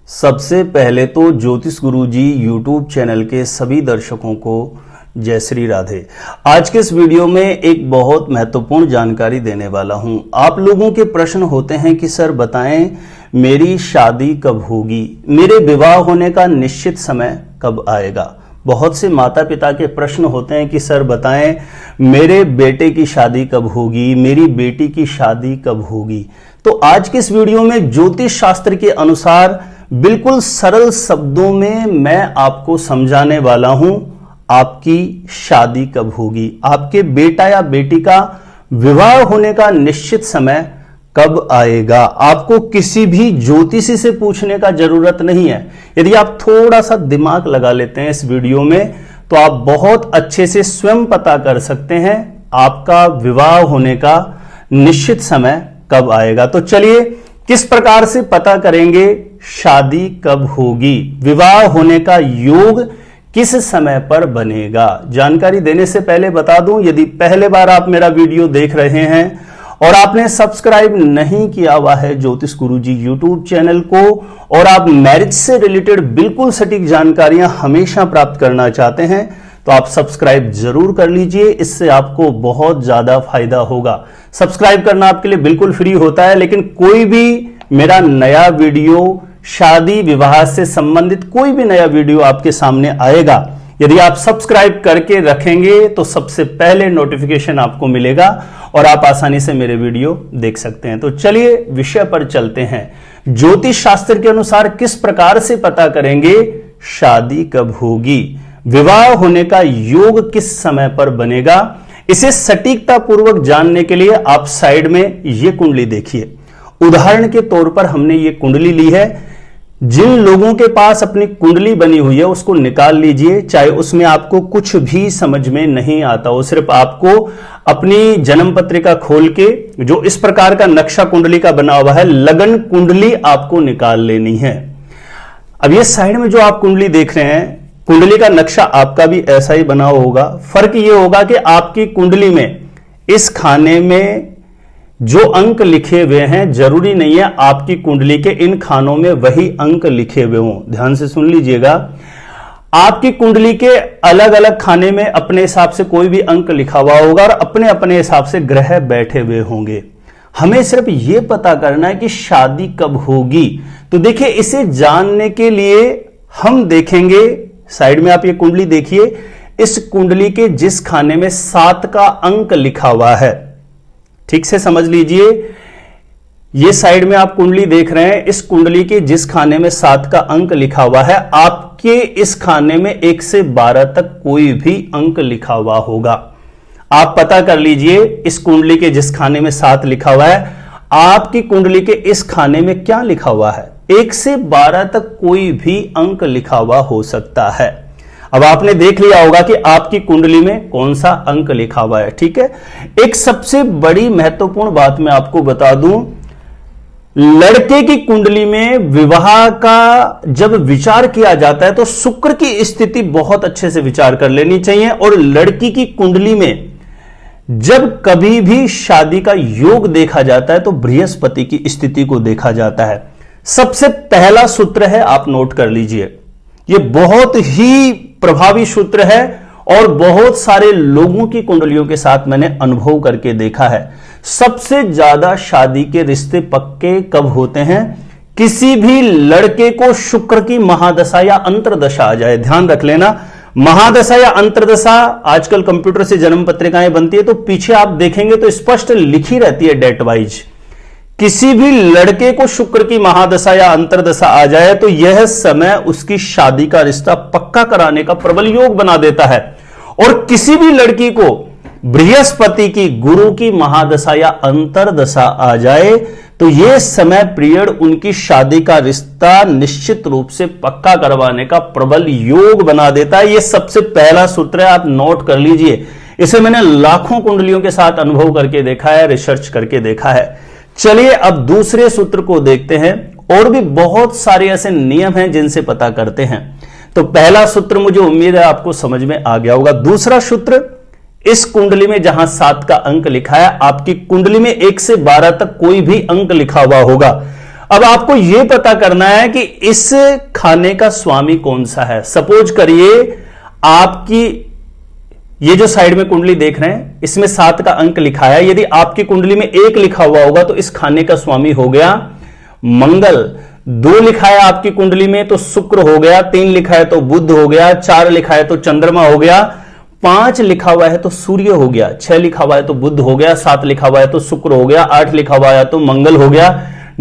सबसे पहले तो ज्योतिष गुरुजी यूट्यूब चैनल के सभी दर्शकों को जय श्री राधे। आज के इस वीडियो में एक बहुत महत्वपूर्ण जानकारी देने वाला हूं। आप लोगों के प्रश्न होते हैं कि सर बताएं मेरी शादी कब होगी, मेरे विवाह होने का निश्चित समय कब आएगा। बहुत से माता पिता के प्रश्न होते हैं कि सर बताएं मेरे बेटे की शादी कब होगी, मेरी बेटी की शादी कब होगी। तो आज के इस वीडियो में ज्योतिष शास्त्र के अनुसार बिल्कुल सरल शब्दों में मैं आपको समझाने वाला हूं आपकी शादी कब होगी, आपके बेटा या बेटी का विवाह होने का निश्चित समय कब आएगा। आपको किसी भी ज्योतिषी से पूछने का जरूरत नहीं है। यदि आप थोड़ा सा दिमाग लगा लेते हैं इस वीडियो में तो आप बहुत अच्छे से स्वयं पता कर सकते हैं आपका विवाह होने का निश्चित समय कब आएगा। तो चलिए किस प्रकार से पता करेंगे शादी कब होगी, विवाह होने का योग किस समय पर बनेगा। जानकारी देने से पहले बता दूं, यदि पहले बार आप मेरा वीडियो देख रहे हैं और आपने सब्सक्राइब नहीं किया हुआ है ज्योतिष गुरुजी यूट्यूब चैनल को और आप मैरिज से रिलेटेड बिल्कुल सटीक जानकारियां हमेशा प्राप्त करना चाहते हैं तो आप सब्सक्राइब जरूर कर लीजिए, इससे आपको बहुत ज्यादा फायदा होगा। सब्सक्राइब करना आपके लिए बिल्कुल फ्री होता है, लेकिन कोई भी मेरा नया वीडियो शादी विवाह से संबंधित कोई भी नया वीडियो आपके सामने आएगा, यदि आप सब्सक्राइब करके रखेंगे तो सबसे पहले नोटिफिकेशन आपको मिलेगा और आप आसानी से मेरे वीडियो देख सकते हैं। तो चलिए विषय पर चलते हैं। ज्योतिष शास्त्र के अनुसार किस प्रकार से पता करेंगे शादी कब होगी, विवाह होने का योग किस समय पर बनेगा। इसे सटीकता पूर्वक जानने के लिए आप साइड में ये कुंडली देखिए। उदाहरण के तौर पर हमने ये कुंडली ली है। जिन लोगों के पास अपनी कुंडली बनी हुई है उसको निकाल लीजिए, चाहे उसमें आपको कुछ भी समझ में नहीं आता हो, सिर्फ आपको अपनी जन्म पत्रिका खोल के जो इस प्रकार का नक्शा कुंडली का बना हुआ है, लगन कुंडली आपको निकाल लेनी है। अब ये साइड में जो आप कुंडली देख रहे हैं, कुंडली का नक्शा आपका भी ऐसा ही बना होगा। फर्क ये होगा कि आपकी कुंडली में इस खाने में जो अंक लिखे हुए हैं जरूरी नहीं है आपकी कुंडली के इन खानों में वही अंक लिखे हुए हों। ध्यान से सुन लीजिएगा, आपकी कुंडली के अलग अलग खाने में अपने हिसाब से कोई भी अंक लिखा हुआ होगा और अपने अपने हिसाब से ग्रह बैठे हुए होंगे। हमें सिर्फ यह पता करना है कि शादी कब होगी। तो देखिए, इसे जानने के लिए हम देखेंगे, साइड में आप ये कुंडली देखिए, इस कुंडली के जिस खाने में 7 का अंक लिखा हुआ है, ठीक से समझ लीजिए। ये साइड में आप कुंडली देख रहे हैं, इस कुंडली के जिस खाने में 7 का अंक लिखा हुआ है, आपके इस खाने में 1 से 12 तक कोई भी अंक लिखा हुआ होगा। आप पता कर लीजिए इस कुंडली के जिस खाने में 7 लिखा हुआ है, आपकी कुंडली के इस खाने में क्या लिखा हुआ है। 1 से 12 तक कोई भी अंक लिखा हुआ हो सकता है। अब आपने देख लिया होगा कि आपकी कुंडली में कौन सा अंक लिखा हुआ है, ठीक है। एक सबसे बड़ी महत्वपूर्ण बात मैं आपको बता दूं, लड़के की कुंडली में विवाह का जब विचार किया जाता है तो शुक्र की स्थिति बहुत अच्छे से विचार कर लेनी चाहिए, और लड़की की कुंडली में जब कभी भी शादी का योग देखा जाता है तो बृहस्पति की स्थिति को देखा जाता है। सबसे पहला सूत्र है, आप नोट कर लीजिए, यह बहुत ही प्रभावी सूत्र है और बहुत सारे लोगों की कुंडलियों के साथ मैंने अनुभव करके देखा है। सबसे ज्यादा शादी के रिश्ते पक्के कब होते हैं, किसी भी लड़के को शुक्र की महादशा या अंतरदशा आ जाए। ध्यान रख लेना, महादशा या अंतरदशा, आजकल कंप्यूटर से जन्म पत्रिकाएं बनती है तो पीछे आप देखेंगे तो स्पष्ट लिखी रहती है डेट वाइज। किसी भी लड़के को शुक्र की महादशा या अंतरदशा आ जाए तो यह समय उसकी शादी का रिश्ता पक्का कराने का प्रबल योग बना देता है। और किसी भी लड़की को बृहस्पति की, गुरु की महादशा या अंतरदशा आ जाए तो यह समय पीरियड उनकी शादी का रिश्ता निश्चित रूप से पक्का करवाने का प्रबल योग बना देता है। यह सबसे पहला सूत्र है, आप नोट कर लीजिए। इसे मैंने लाखों कुंडलियों के साथ अनुभव करके देखा है, रिसर्च करके देखा है। चलिए अब दूसरे सूत्र को देखते हैं। और भी बहुत सारे ऐसे नियम हैं जिनसे पता करते हैं। तो पहला सूत्र मुझे उम्मीद है आपको समझ में आ गया होगा। दूसरा सूत्र, इस कुंडली में जहां 7 का अंक लिखा है, आपकी कुंडली में 1 से 12 तक कोई भी अंक लिखा हुआ होगा। अब आपको यह पता करना है कि इस खाने का स्वामी कौन सा है। सपोज करिए आपकी ये जो साइड में कुंडली देख रहे हैं, इसमें 7 का अंक लिखा है। यदि आपकी कुंडली में 1 लिखा हुआ होगा तो इस खाने का स्वामी हो गया मंगल। 2 लिखा है आपकी कुंडली में तो शुक्र हो गया। 3 लिखा है तो बुध हो गया। 4 लिखा है तो चंद्रमा हो गया। 5 लिखा हुआ है तो सूर्य हो गया। 6 लिखा हुआ है तो बुध हो गया। 7 लिखा हुआ है तो शुक्र हो गया। 8 लिखा हुआ है तो मंगल हो गया।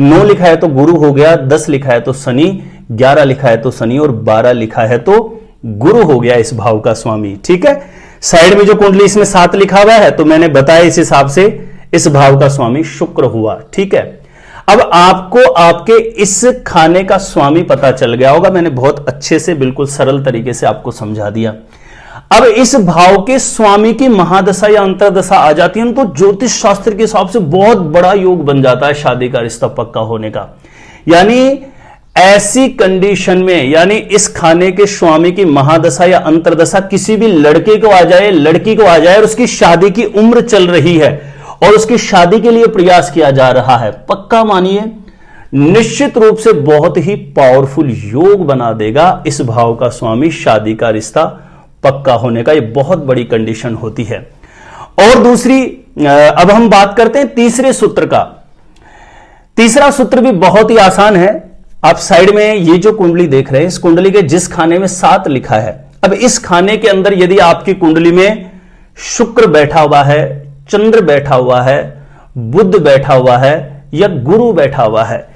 9 लिखा है तो गुरु हो गया। 10 लिखा है तो शनि। 11 लिखा है तो शनि और 12 लिखा है तो गुरु हो गया इस भाव का स्वामी। ठीक है, साइड में जो कुंडली इसमें 7 लिखा हुआ है तो मैंने बताया इस हिसाब से इस भाव का स्वामी शुक्र हुआ। ठीक है, अब आपको आपके इस खाने का स्वामी पता चल गया होगा। मैंने बहुत अच्छे से बिल्कुल सरल तरीके से आपको समझा दिया। अब इस भाव के स्वामी की महादशा या अंतरदशा आ जाती है तो ज्योतिष शास्त्र के हिसाब से बहुत बड़ा योग बन जाता है शादी का रिश्ता पक्का होने का। यानी ऐसी कंडीशन में, यानी इस खाने के स्वामी की महादशा या अंतरदशा किसी भी लड़के को आ जाए, लड़की को आ जाए और उसकी शादी की उम्र चल रही है और उसकी शादी के लिए प्रयास किया जा रहा है, पक्का मानिए निश्चित रूप से बहुत ही पावरफुल योग बना देगा इस भाव का स्वामी शादी का रिश्ता पक्का होने का। यह बहुत बड़ी कंडीशन होती है। और दूसरी, अब हम बात करते हैं तीसरे सूत्र का। तीसरा सूत्र भी बहुत ही आसान है। आप साइड में ये जो कुंडली देख रहे हैं, इस कुंडली के जिस खाने में 7 लिखा है, अब इस खाने के अंदर यदि आपकी कुंडली में शुक्र बैठा हुआ है, चंद्र बैठा हुआ है, बुध बैठा हुआ है या गुरु बैठा हुआ है,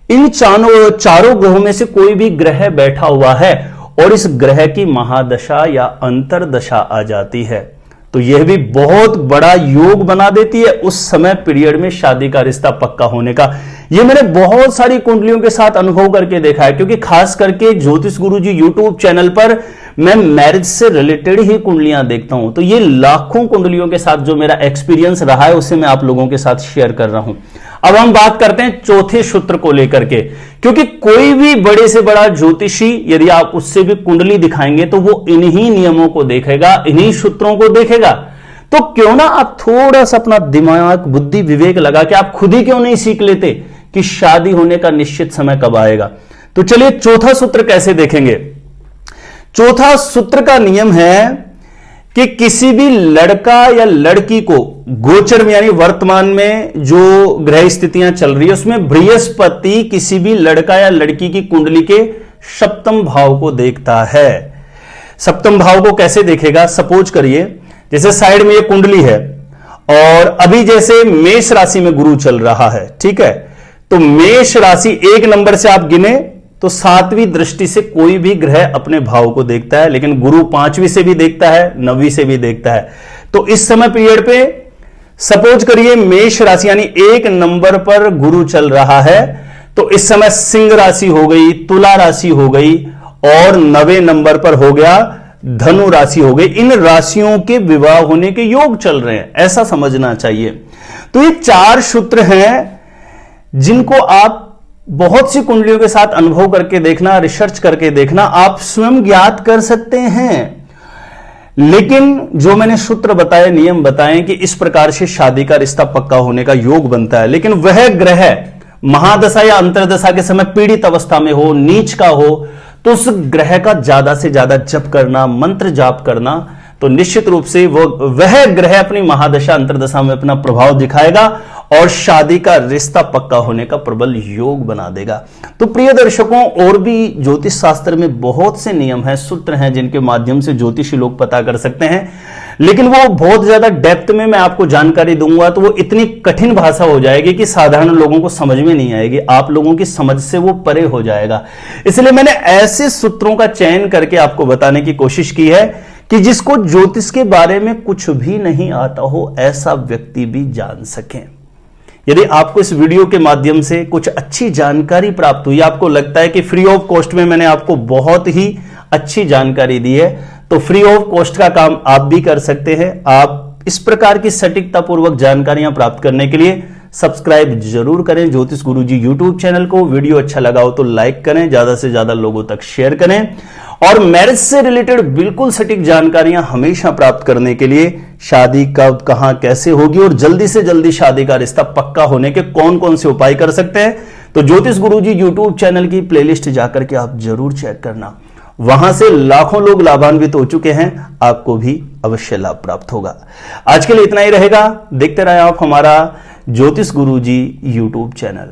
इन चारों ग्रहों में से कोई भी ग्रह बैठा हुआ है और इस ग्रह की महादशा या अंतरदशा आ जाती है तो यह भी बहुत बड़ा योग बना देती है उस समय पीरियड में शादी का रिश्ता पक्का होने का। यह मैंने बहुत सारी कुंडलियों के साथ अनुभव करके देखा है, क्योंकि खास करके ज्योतिष गुरुजी यूट्यूब चैनल पर मैं मैरिज से रिलेटेड ही कुंडलियां देखता हूं। तो ये लाखों कुंडलियों के साथ जो मेरा एक्सपीरियंस रहा है उसे मैं आप लोगों के साथ शेयर कर रहा हूं। अब हम बात करते हैं चौथे सूत्र को लेकर के, क्योंकि कोई भी बड़े से बड़ा ज्योतिषी यदि आप उससे भी कुंडली दिखाएंगे तो वो इन्हीं नियमों को देखेगा, इन्हीं सूत्रों को देखेगा। तो क्यों ना आप थोड़ा सा अपना दिमाग, बुद्धि, विवेक लगा के आप खुद ही क्यों नहीं सीख लेते कि शादी होने का निश्चित समय कब आएगा। तो चलिए चौथा सूत्र कैसे देखेंगे। चौथा सूत्र का नियम है कि किसी भी लड़का या लड़की को गोचर में, यानी वर्तमान में जो ग्रह स्थितियां चल रही है उसमें बृहस्पति किसी भी लड़का या लड़की की कुंडली के सप्तम भाव को देखता है। सप्तम भाव को कैसे देखेगा, सपोज करिए जैसे साइड में ये कुंडली है और अभी जैसे मेष राशि में गुरु चल रहा है, ठीक है, तो मेष राशि 1 नंबर से आप गिने तो 7वीं दृष्टि से कोई भी ग्रह अपने भाव को देखता है, लेकिन गुरु 5वीं से भी देखता है, 9वीं से भी देखता है। तो इस समय पीरियड पे सपोज करिए मेष राशि यानी 1 नंबर पर गुरु चल रहा है तो इस समय सिंह राशि हो गई, तुला राशि हो गई और 9वें नंबर पर हो गया धनु राशि हो गई। इन राशियों के विवाह होने के योग चल रहे हैं, ऐसा समझना चाहिए। तो ये 4 सूत्र हैं जिनको आप बहुत सी कुंडलियों के साथ अनुभव करके देखना, रिसर्च करके देखना, आप स्वयं ज्ञात कर सकते हैं। लेकिन जो मैंने सूत्र बताए, नियम बताए कि इस प्रकार से शादी का रिश्ता पक्का होने का योग बनता है, लेकिन वह ग्रह महादशा या अंतरदशा के समय पीड़ित अवस्था में हो, नीच का हो, तो उस ग्रह का ज्यादा से ज्यादा जप करना, मंत्र जाप करना, तो निश्चित रूप से वह ग्रह अपनी महादशा अंतरदशा में अपना प्रभाव दिखाएगा और शादी का रिश्ता पक्का होने का प्रबल योग बना देगा। तो प्रिय दर्शकों, और भी ज्योतिष शास्त्र में बहुत से नियम हैं, सूत्र हैं जिनके माध्यम से ज्योतिषी लोग पता कर सकते हैं, लेकिन वो बहुत ज्यादा डेप्थ में मैं आपको जानकारी दूंगा तो वो इतनी कठिन भाषा हो जाएगी कि साधारण लोगों को समझ में नहीं आएगी, आप लोगों की समझ से वो परे हो जाएगा। इसलिए मैंने ऐसे सूत्रों का चयन करके आपको बताने की कोशिश की है कि जिसको ज्योतिष के बारे में कुछ भी नहीं आता हो ऐसा व्यक्ति भी जान सके। यदि आपको इस वीडियो के माध्यम से कुछ अच्छी जानकारी प्राप्त हुई, आपको लगता है कि फ्री ऑफ कॉस्ट में मैंने आपको बहुत ही अच्छी जानकारी दी है, तो फ्री ऑफ कॉस्ट का काम आप भी कर सकते हैं। आप इस प्रकार की सटीकता पूर्वक जानकारियां प्राप्त करने के लिए सब्सक्राइब जरूर करें ज्योतिष गुरुजी यूट्यूब चैनल को। वीडियो अच्छा लगा हो तो लाइक करें, ज्यादा से ज्यादा लोगों तक शेयर करें और मैरिज से रिलेटेड बिल्कुल सटीक जानकारियां हमेशा प्राप्त करने के लिए, शादी कब, कहां, कैसे होगी और जल्दी से जल्दी शादी का रिश्ता पक्का होने के कौन कौन से उपाय कर सकते हैं, तो ज्योतिष गुरुजी यूट्यूब चैनल की प्लेलिस्ट जाकर के आप जरूर चेक करना, वहां से लाखों लोग लाभान्वित हो चुके हैं, आपको भी अवश्य लाभ प्राप्त होगा। आज के लिए इतना ही रहेगा। देखते रहे आप हमारा ज्योतिष गुरुजी यूट्यूब चैनल।